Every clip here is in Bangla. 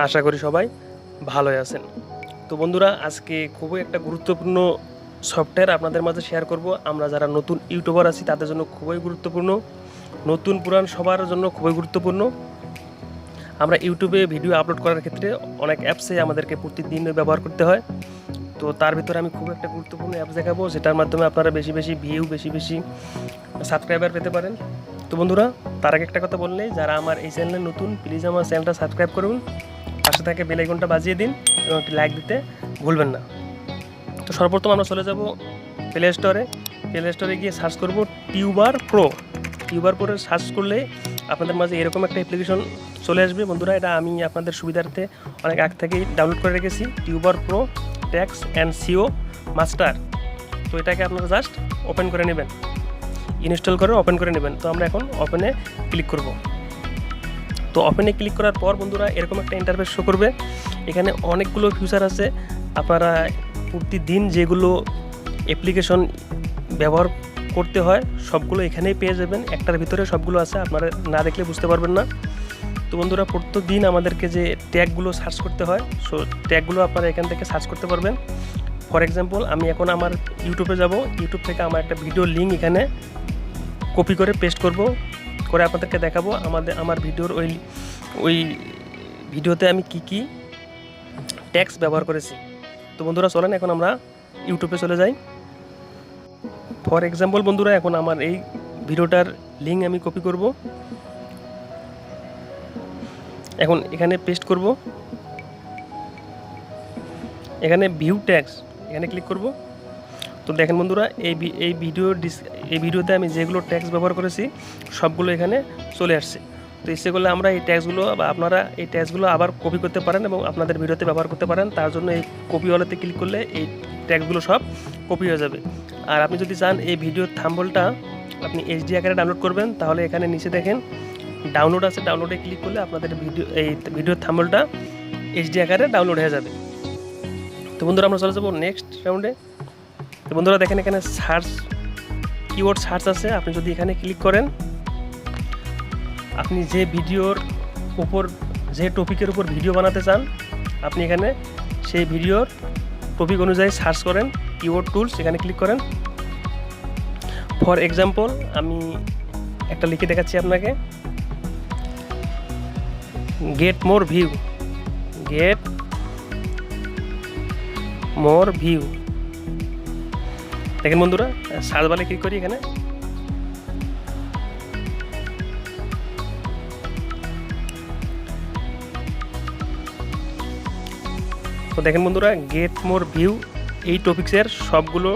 আশা করি সবাই ভালোই আছেন। তো বন্ধুরা, আজকে খুবই একটা গুরুত্বপূর্ণ সফটওয়্যার আপনাদের মাঝে শেয়ার করব। আমরা যারা নতুন ইউটিউবার আছি তাদের জন্য খুবই গুরুত্বপূর্ণ, নতুন পুরান সবার জন্য খুবই গুরুত্বপূর্ণ। আমরা ইউটিউবে ভিডিও আপলোড করার ক্ষেত্রে অনেক অ্যাপসে আমাদেরকে প্রতিদিন ব্যবহার করতে হয়। তো তার ভিতরে আমি খুব একটা গুরুত্বপূর্ণ অ্যাপস দেখাবো, যেটার মাধ্যমে আপনারা বেশি বেশি ভিউ, বেশি বেশি সাবস্ক্রাইবার পেতে পারেন। তো বন্ধুরা, তার আগে একটা কথা বললে, যারা আমার এই চ্যানেলে নতুন, প্লিজ আমার চ্যানেলটা সাবস্ক্রাইব করুন, পাশে থেকে বেল আইকনটা বাজিয়ে দিন এবং একটি লাইক দিতে ভুলবেন না। তো সর্বপ্রথম আমরা চলে যাব প্লে স্টোরে গিয়ে সার্চ করব tuber pro. Tuber pro search করলে আপনাদের মাঝে এরকম একটা অ্যাপ্লিকেশন চলে আসবে। বন্ধুরা, এটা আমি আপনাদের সুবিধার্থে অনেক আগ থেকেই ডাউনলোড করে রেখেছি, tuber pro tax and CO master. তো এটাকে আপনারা জাস্ট ওপেন করে নেবেন, ইনস্টল করে ওপেন করে নেবেন। তো আমরা এখন ওপেনে ক্লিক করব। তো ওপেনে ক্লিক করার পর বন্ধুরা, এরকম একটা ইন্টারফেস শো করবে। এখানে অনেকগুলো ফিচার আছে। আপনারা প্রতিদিন যেগুলো অ্যাপ্লিকেশন ব্যবহার করতে হয় সবগুলো এখানেই পেয়ে যাবেন। একটার ভিতরে সবগুলো আছে, আপনারা না দেখলে বুঝতে পারবেন না। তো বন্ধুরা, প্রত্যেকদিন আমাদেরকে যে ট্যাগগুলো সার্চ করতে হয়, সো ট্যাগগুলো আপনারা এখান থেকে সার্চ করতে পারবেন। ফর এক্সাম্পল, আমি এখন আমার ইউটিউবে যাব, ইউটিউব থেকে আমার একটা ভিডিও লিঙ্ক এখানে কপি করে পেস্ট করে আপনাদেরকে দেখাবো আমার ভিডিওর ওই ভিডিওতে আমি কি ট্যাক্স ব্যবহার করেছি। তো বন্ধুরা, চলেন এখন আমরা ইউটিউবে চলে যাই। ফর এক্সাম্পল বন্ধুরা, এখন আমার এই ভিডিওটার লিঙ্ক আমি কপি করব, এখন এখানে পেস্ট করব। এখানে ভিউ ট্যাক্স, এখানে ক্লিক করব। তো দেখেন বন্ধুরা, এই ভিডিওতে আমি যেগুলো ট্যাক্স ব্যবহার করেছি সবগুলো এখানে চলে আসছে। তো ইচ্ছে করলে আমরা এই ট্যাক্সগুলো বা আপনারা এই ট্যাক্সগুলো আবার কপি করতে পারেন এবং আপনাদের ভিডিওতে ব্যবহার করতে পারেন। তার জন্য এই কপি ওয়ালাতে ক্লিক করলে এই ট্যাক্সগুলো সব কপি হয়ে যাবে। আর আপনি যদি চান এই ভিডিওর থাম্বনেলটা আপনি এইচডি আকারে ডাউনলোড করবেন, তাহলে এখানে নিচে দেখেন ডাউনলোড আছে, ডাউনলোডে ক্লিক করলে আপনাদের ভিডিওর থাম্বনেলটা এইচডি আকারে ডাউনলোড হয়ে যাবে। তো বন্ধুরা, আমরা চলে যাবো নেক্সট রাউন্ডে। তো বন্ধুরা, দেখেন এখানে কিওয়ার্ড সার্চ আছে। আপনি যদি এখানে ক্লিক করেন, আপনি যে ভিডিওর উপর, যে টপিকের উপর ভিডিও বানাতে চান, আপনি এখানে সেই ভিডিওর টপিক অনুযায়ী সার্চ করেন, কিওয়ার্ড টুলস, এখানে ক্লিক করেন। ফর এক্সাম্পল, আমি একটা লিখে দেখাচ্ছি আপনাকে, গেট মোর ভিউ। দেখেন বন্ধুরা, সার্চ বারে ক্লিক করি এখানে। তো দেখেন বন্ধুরা, গেট মোর ভিউ এই টপিক্সের সবগুলো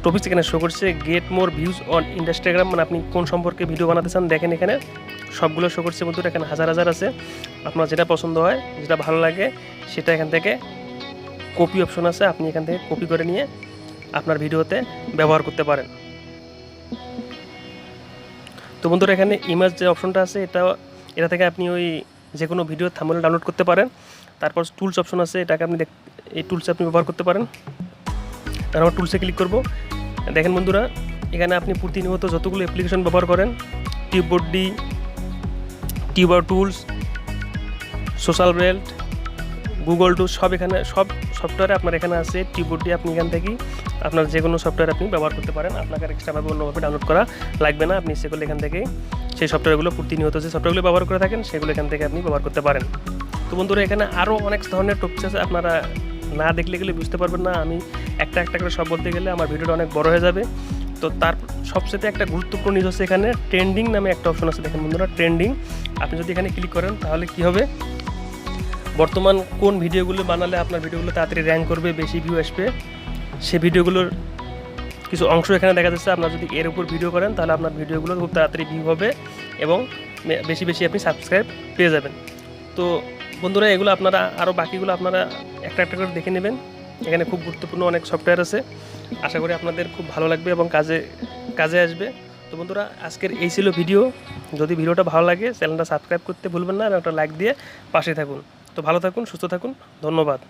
টপিক্স এখানে শো করছে। Get more views on Instagram, মানে আপনি কোন সম্পর্কে ভিডিও বানাতে চান, দেখেন এখানে সবগুলো শো করছে বন্ধুরা। এখানে হাজার হাজার আছে। আপনার যেটা পছন্দ হয়, যেটা ভালো লাগে, সেটা এখান থেকে কপি অপশন আছে, আপনি এখান থেকে কপি করে নিয়ে আপনার ভিডিওতে ব্যবহার করতে পারেন। তো বন্ধুরা, এখানে ইমেজ যে অপশনটা আছে, এটা থেকে আপনি ওই যে কোনো ভিডিও থাম্বনেল ডাউনলোড করতে পারেন। তারপর টুলস অপশন আছে, এটাকে আপনি এই টুলসে আপনি ব্যবহার করতে পারেন। তারপর আমরা টুলসে ক্লিক করব। দেখেন বন্ধুরা, এখানে আপনি প্রতিনিয়ত যতগুলো অ্যাপ্লিকেশন ব্যবহার করেন, tuber tools, social belt, Google tools, সব এখানে সব সফটওয়্যারে আপনার এখানে আছে। টিউবডি আপনি এখান থেকেই আপনার যে কোনো সফটওয়্যার আপনি ব্যবহার করতে পারেন। আপনাকে আর এক্সট্রাভাবে অন্যভাবে ডাউনলোড করা লাগবে না। আপনি ইচ্ছে করলে এখান থেকেই সেই সফটওয়্যারগুলো, প্রতিনিয়ত যে সফটওয়্যারগুলো ব্যবহার করে থাকেন, সেগুলো এখান থেকে আপনি ব্যবহার করতে পারেন। তো বন্ধুরা, এখানে আরও অনেক ধরনের টপিকস আছে, আপনারা না দেখলে গেলে বুঝতে পারবেন না। আমি একটা করে সব বলতে গেলে আমার ভিডিওটা অনেক বড় হয়ে যাবে। তো তার সবচেয়ে একটা গুরুত্বপূর্ণ জিনিস হচ্ছে এখানে ট্রেন্ডিং নামে একটা অপশন আছে। দেখেন বন্ধুরা, ট্রেন্ডিং, আপনি যদি এখানে ক্লিক করেন তাহলে কি হবে, বর্তমান কোন ভিডিওগুলো বানালে আপনার ভিডিওগুলো তাড়াতাড়ি র্যাঙ্ক করবে, বেশি ভিউ আসবে, সে ভিডিওগুলোর কিছু অংশ এখানে দেখা যাচ্ছে। আপনারা যদি এর উপর ভিডিও করেন তাহলে আপনার ভিডিওগুলো খুব তাড়াতাড়ি ভিউ হবে এবং বেশি বেশি আপনি সাবস্ক্রাইব পেয়ে যাবেন। তো বন্ধুরা, এগুলো আপনারা আরও বাকিগুলো আপনারা একটা করে দেখে নেবেন। এখানে খুব গুরুত্বপূর্ণ অনেক সফটওয়্যার আছে, আশা করি আপনাদের খুব ভালো লাগবে এবং কাজে আসবে। তো বন্ধুরা, আজকের এই ছিল ভিডিও। যদি ভিডিওটা ভালো লাগে, চ্যানেলটা সাবস্ক্রাইব করতে ভুলবেন না এবং একটা লাইক দিয়ে পাশে থাকুন। তো ভালো থাকুন, সুস্থ থাকুন, ধন্যবাদ।